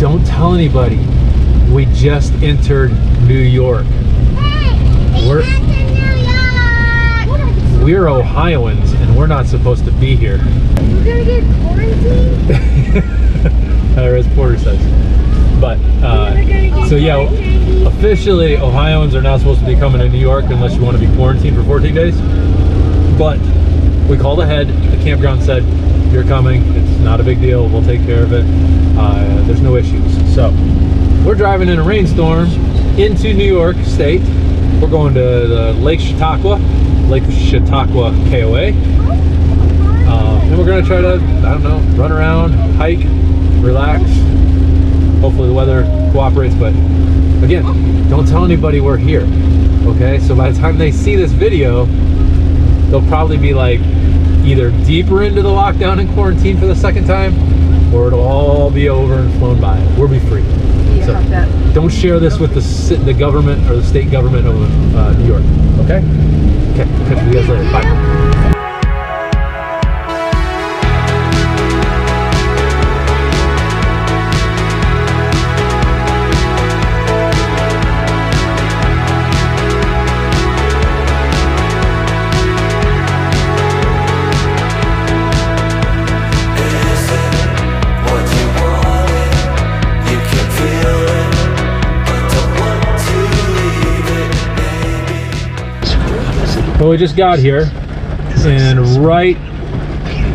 don't tell anybody. We just entered New York. We're Ohioans and we're not supposed to be here. We're gonna get quarantined? As Porter says. But, so yeah, officially Ohioans are not supposed to be coming to New York unless you want to be quarantined for 14 days. But we called ahead. The campground said, you're coming. It's not a big deal. We'll take care of it. There's no issues. So we're driving in a rainstorm into New York State. We're going to the Lake Chautauqua KOA. And we're going to try to, I don't know, run around, hike, relax. Hopefully the weather cooperates, but again, don't tell anybody we're here, okay? So by the time they see this video, they'll probably be like either deeper into the lockdown and quarantine for the second time, or it'll all be over and flown by. We'll be free. Yeah, So don't share this with the government or the state government of New York, okay? Okay, catch you guys later. Bye. Well, we just got here, and right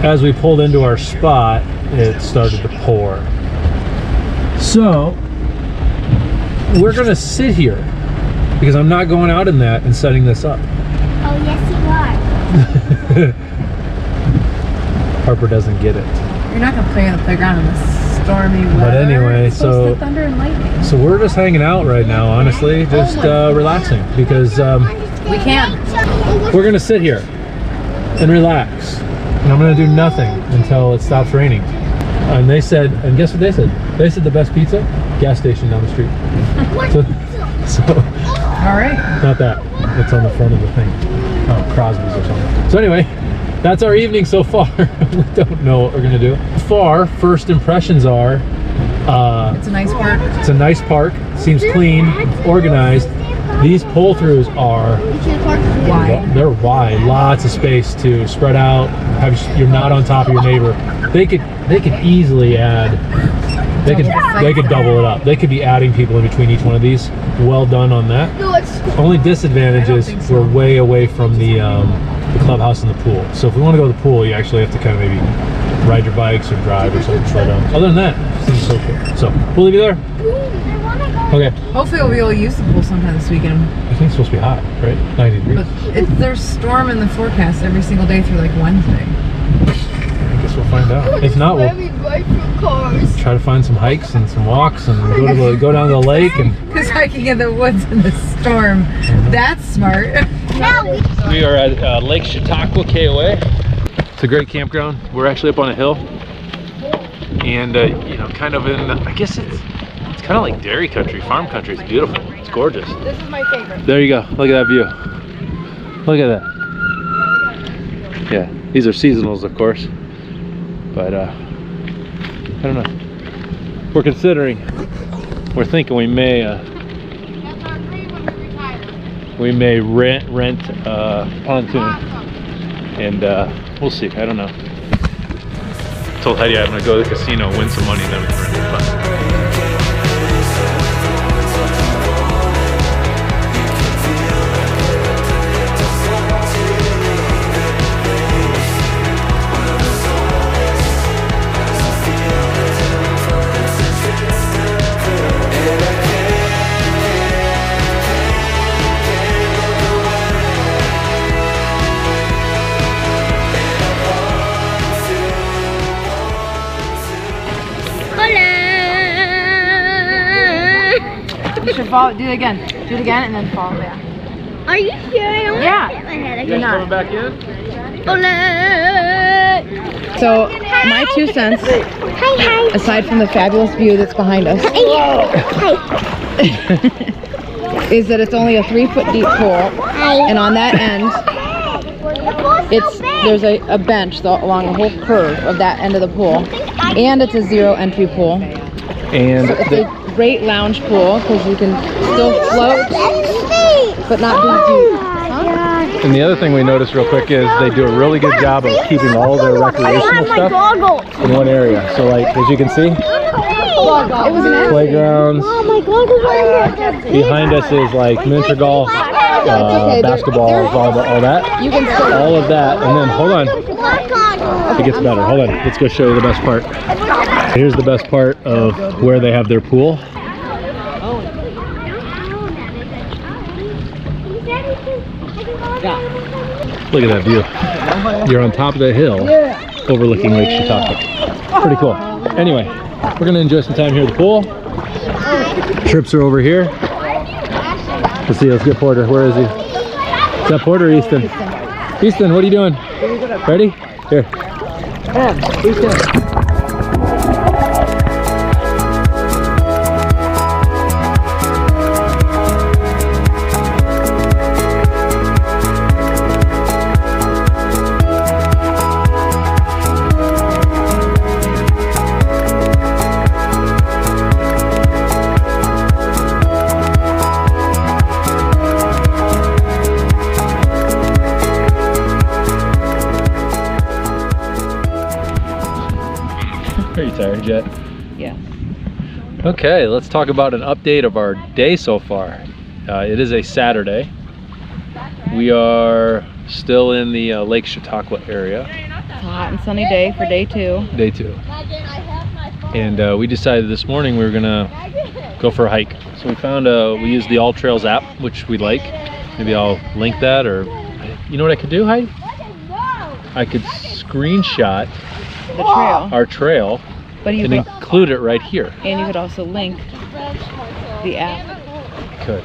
as we pulled into our spot, it started to pour. So we're gonna sit here because I'm not going out in that and setting this up. Oh, yes, you are. Harper doesn't get it. You're not gonna play on the playground in this stormy weather. But anyway, it's supposed to thunder and lightning. so we're just hanging out right now, honestly, just relaxing because We can. we're gonna sit here and relax, and I'm gonna do nothing until it stops raining. And they said, and guess what they said? They said the best pizza, gas station down the street. so All right. not that. It's on the front of the thing. Oh, Crosby's or something. So anyway, that's our evening so far. We don't know what we're gonna do. So far, first impressions are, It's a nice park. it's a nice park. Seems clean, organized. These pull-throughs are Wide. they're wide, lots of space to spread out. You're not on top of your neighbor. They could easily add. They could double it up. They could be adding people in between each one of these. Well done on that. Only disadvantage is we're way away from the clubhouse and the pool. So if we want to go to the pool, you actually have to kind of maybe ride your bikes or drive or something. But other than that, it seems so cool. So we'll leave you there. Okay. Hopefully we'll be able to use the pool sometime this weekend. I think it's supposed to be hot, right? 90 degrees. But there's storm in the forecast every single day through like Wednesday. I guess we'll find out. If not, we'll try to find some hikes and some walks and go down to the lake and. Because hiking in the woods in the storm, that's smart. We are at Lake Chautauqua KOA. It's a great campground. We're actually up on a hill, and you know, kind of in. I guess it's kind of like dairy country, farm country. It's beautiful. It's gorgeous. This is my favorite. There you go. Look at that view. Look at that. Yeah, these are seasonals, of course. But I don't know. We're considering. We're thinking we may rent pontoon, and we'll see. I don't know. Told Heidi I'm gonna go to the casino, win some money, and then we can rent the pontoon. You should follow. Do it again. Do it again and then follow back. Are you sure? I don't Yeah. want to hit my head. You're not. Coming back in? So, my 2 cents, Hi. aside from the fabulous view that's behind us, Hi. is that it's only a 3-foot deep pool, and on that end, there's a bench along the whole curve of that end of the pool, and it's a 0 entry pool. And It's a great lounge pool because you can still float, but not be deep. And the other thing we noticed real quick is they do a really good job of keeping all their recreational stuff in one area. So like, as you can see, playgrounds. Behind us is like miniature golf, basketball, volleyball, all that. All of that. And then, hold on. It gets better. Hold on. Let's go show you the best part. Here's the best part of where they have their pool. Look at that view. You're on top of the hill overlooking Lake Chautauqua. Pretty cool. Anyway, we're going to enjoy some time here at the pool. Trips are over here. Let's see, let's get Porter. Where is he? Is that Porter or Easton? Easton, what are you doing? Ready? Here. Easton. Are you tired yet? Yeah. Okay, let's talk about an update of our day so far. It is a Saturday. We are still in the Lake Chautauqua area. Hot and sunny day for day 2. Day 2. And we decided this morning we were gonna go for a hike. So we found we used the All Trails app, which we like. Maybe I'll link that, or you know what I could do, Heidi? I could screenshot The trail. our trail But you and could, include it right here. and you could also link the app, I could.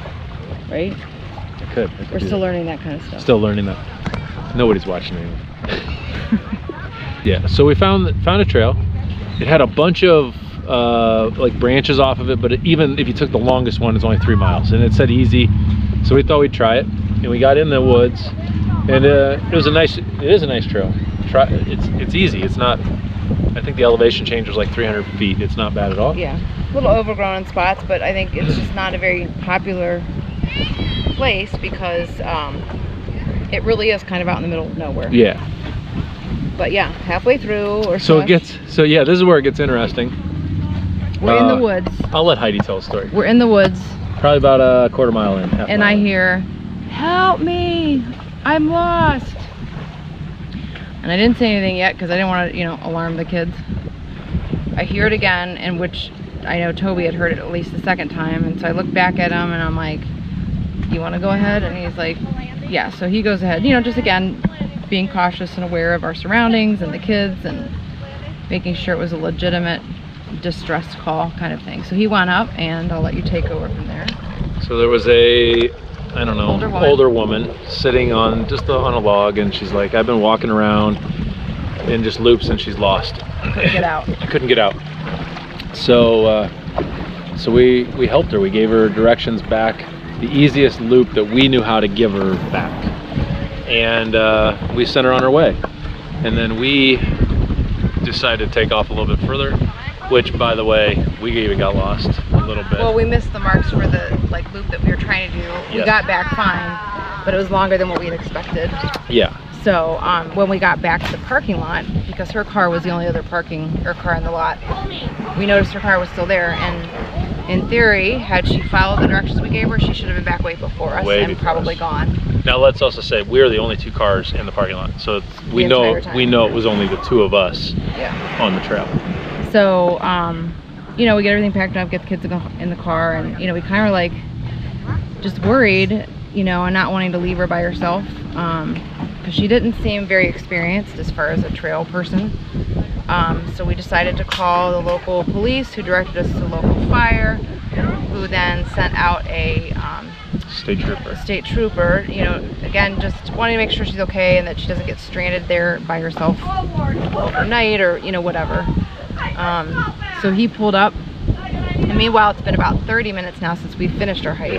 right? I could We're do still that. learning that kind of stuff. Still learning that. Nobody's watching anymore. Yeah, so we found a trail. It had a bunch of like branches off of it, but even if you took the longest one, it's only 3 miles, and it said easy. So we thought we'd try it, and we got in the woods, and it is a nice trail. It's easy. It's not. I think the elevation change was like 300 feet. It's not bad at all. Yeah, a little overgrown in spots, but I think it's just not a very popular place because it really is kind of out in the middle of nowhere. Yeah. But yeah, halfway through or So it gets. So yeah, this is where it gets interesting. We're in the woods. I'll let Heidi tell a story. We're in the woods, Probably about a quarter mile in. Half and mile I in. hear, "Help me! I'm lost." And I didn't say anything yet because I didn't want to, alarm the kids. I hear it again, in which I know Toby had heard it at least the second time, and so I look back at him and I'm like, "You want to go ahead?" And he's like, "Yeah." So he goes ahead, just again being cautious and aware of our surroundings and the kids and making sure it was a legitimate distress call kind of thing. So he went up, and I'll let you take over from there. So there was a, I don't know, Older woman sitting on on a log, and she's like, "I've been walking around in just loops, and she's lost. Couldn't get out." I couldn't get out. So so we helped her. We gave her directions back, the easiest loop that we knew how to give her back, and we sent her on her way. And then we decided to take off a little bit further, which, by the way, we even got lost a little bit. Well, we missed the marks for the loop that we were trying to do. We Yes. got back fine, but it was longer than what we had expected. Yeah. So when we got back to the parking lot, because her car was the only other car in the lot, we noticed her car was still there, and in theory, had she followed the directions we gave her, she should have been back way before us and probably gone. Now let's also say we're the only 2 cars in the parking lot, so we know it was only the 2 of us on the trail. So we get everything packed up, get the kids in the car, and we kind of like just worried, and not wanting to leave her by herself, because she didn't seem very experienced as far as a trail person. So we decided to call the local police, who directed us to the local fire, who then sent out a state trooper, again, just wanting to make sure she's okay and that she doesn't get stranded there by herself overnight or whatever. So he pulled up, and meanwhile it's been about 30 minutes now since we finished our hike,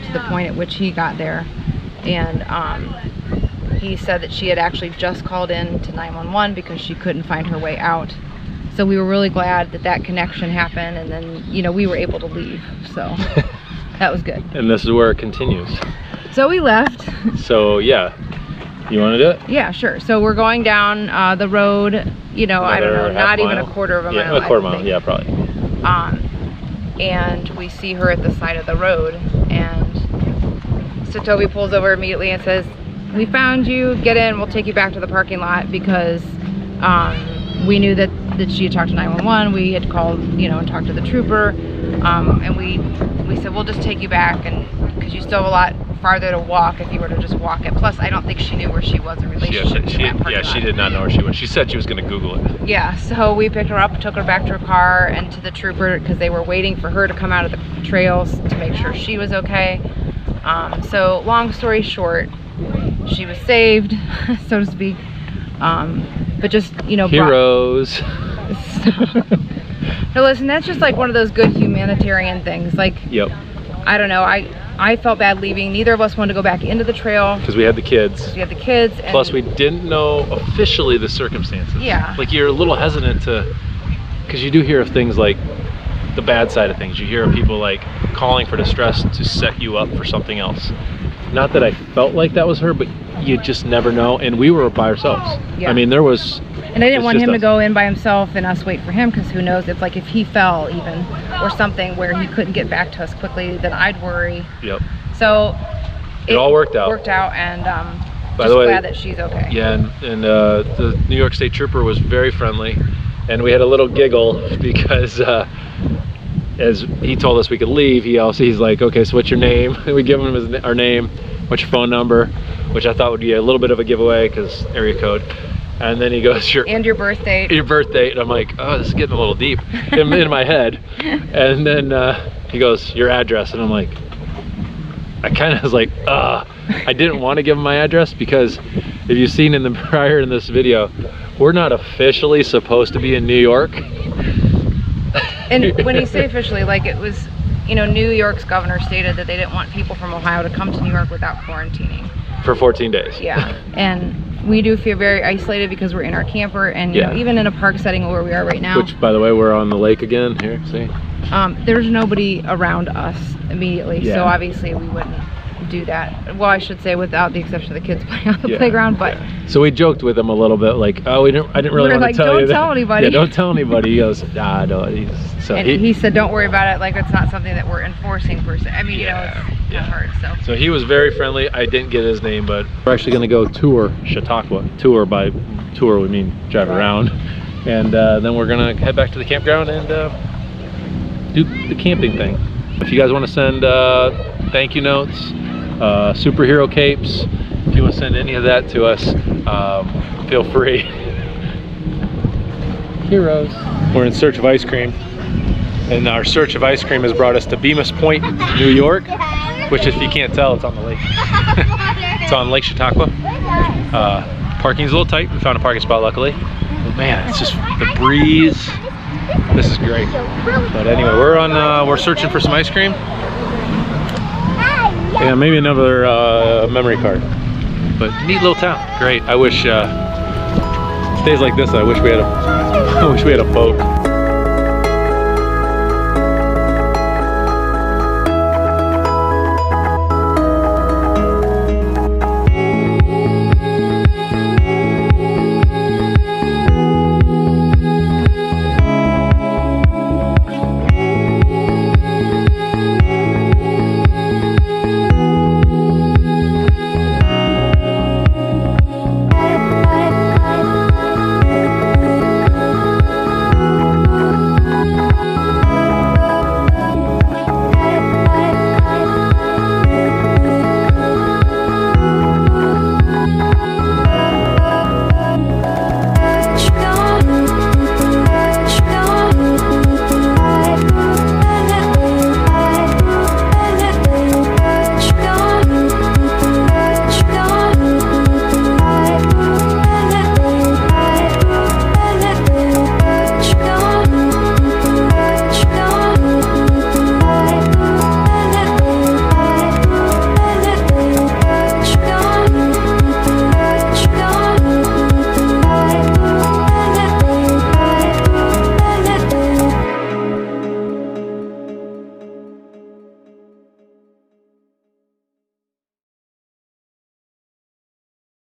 to the point at which he got there, and he said that she had actually just called in to 911 because she couldn't find her way out. So we were really glad that that connection happened, and then, you know, we were able to leave. So that was good. And this is where it continues. So we left. So yeah, you want to do it? Yeah, sure. So we're going down the road, you know, I don't know, not even a quarter of a mile. Yeah, a quarter mile, yeah, probably. And we see her at the side of the road, and so Toby pulls over immediately and says, "We found you, get in, we'll take you back to the parking lot," because we knew that she had talked to 911. We had called, you know, and talked to the trooper, and we said, we'll just take you back, and because you still have a lot farther to walk if you were to just walk it. Plus, I don't think she knew where she was in relationship to that parking lot. She did not know where she was. She said she was going to Google it. Yeah, so we picked her up, took her back to her car and to the trooper, because they were waiting for her to come out of the trails to make sure she was okay. So long story short, she was saved, so to speak. But just, you know, heroes. No, listen, that's just like one of those good humanitarian things. Like, yep. I don't know, I felt bad leaving. Neither of us wanted to go back into the trail. Because we had the kids. We had the kids. And plus, we didn't know officially the circumstances. Yeah. Like, you're a little hesitant to, because you do hear of things like the bad side of things. You hear of people like calling for distress to set you up for something else. Not that I felt like that was her, but you just never know. And we were by ourselves. Yeah. I mean, there was... And I didn't want him to go in by himself and us wait for him, because who knows, if like if he fell even or something where he couldn't get back to us quickly, then I'd worry. Yep. So it all worked out. And by just the way, glad that she's okay. Yeah, and the New York State Trooper was very friendly, and we had a little giggle because as he told us we could leave, he's like, okay, so what's your name? And we give him our name, what's your phone number, which I thought would be a little bit of a giveaway because area code. And then he goes, and your birth date. Your birth date. And I'm like, oh, this is getting a little deep in my head. And then he goes, your address. And I'm like, I kind of was like, I didn't want to give him my address, because if you've seen in this video, we're not officially supposed to be in New York. And when you say officially, like, it was, you know, New York's governor stated that they didn't want people from Ohio to come to New York without quarantining. For 14 days. Yeah. And we do feel very isolated because we're in our camper, and you know, even in a park setting where we are right now. Which, by the way, we're on the lake again. Here, see? There's nobody around us immediately, so obviously we wouldn't do that. Well, I should say, without the exception of the kids playing on the playground. But so we joked with him a little bit, like, oh, I didn't really want to tell you. Don't tell anybody. Yeah, don't tell anybody. He goes, nah, no. He said, don't worry about it. Like, it's not something that we're enforcing per se. I mean, you know, it's hard. So he was very friendly. I didn't get his name, but we're actually going to go tour Chautauqua. Tour, by tour we mean drive around, and then we're gonna head back to the campground and do the camping thing. If you guys want to send thank you notes, superhero capes, if you want to send any of that to us, feel free. Heroes. We're in search of ice cream, and our search of ice cream has brought us to Bemis Point, New York, which, if you can't tell, it's on the lake. It's on Lake Chautauqua. Parking's a little tight. We found a parking spot, luckily. But man, it's just the breeze. This is great. But anyway, we're searching for some ice cream. And maybe another memory card. But neat little town. Great. I wish days like this, I wish we had a boat.